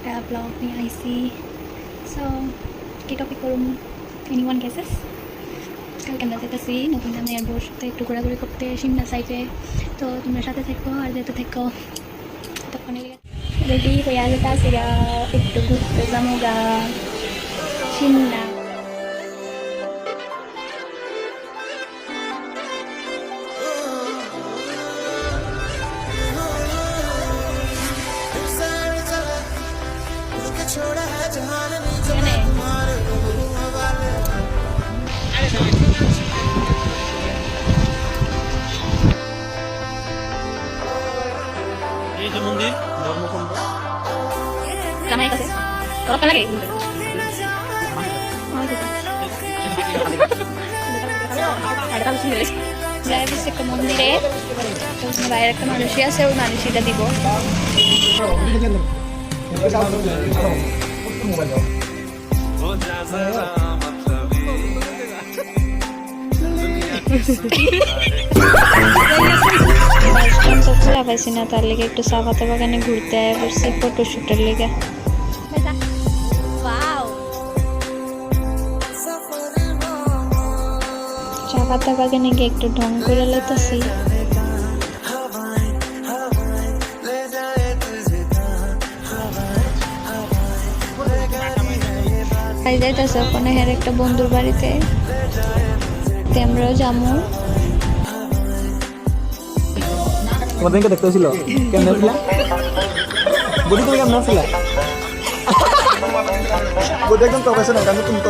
একটা ব্লগ নিয়ে আইসি। সো কি টপিক করুন, এনিওয়ান গেসেস? কালকে আমরা যেতেছি নতুন জামাই আর বউর সাথে একটু ঘোরাঘুরি করতে সিমলা সাইডে। তো তোমরা সাথে থেকো আর যেতে থেকো। তখন রেডি হয়ে যেতেছি একটু ঘুরতে যাবো গা সিমলা। এই যে মন্দির ধর্মকুণ্ড জামাই কাছে তোরা লাগে একটা মন্দিরে বাইরের একটা মানুষই আছে, ওই মানুষইটা দিব। খোলা পাইছি না, তার লেগে একটু চা পাতা বাগানে ঘুরতে আয় পড়ছি ফটোশুটের লেগে। চা পাতা বাগানে গিয়ে একটু ঢং করে লইতেছি। যাইতেছে ওখানে হের একটা বন্ধুর বাড়িতে, আমরাও যাবো। তোমাদেরকে দেখতে ছিল কেমন ছিল বুড়ি, তুমি কেমন ছিল? বুড়ি একদম প্রফেশনাল, তুমি তো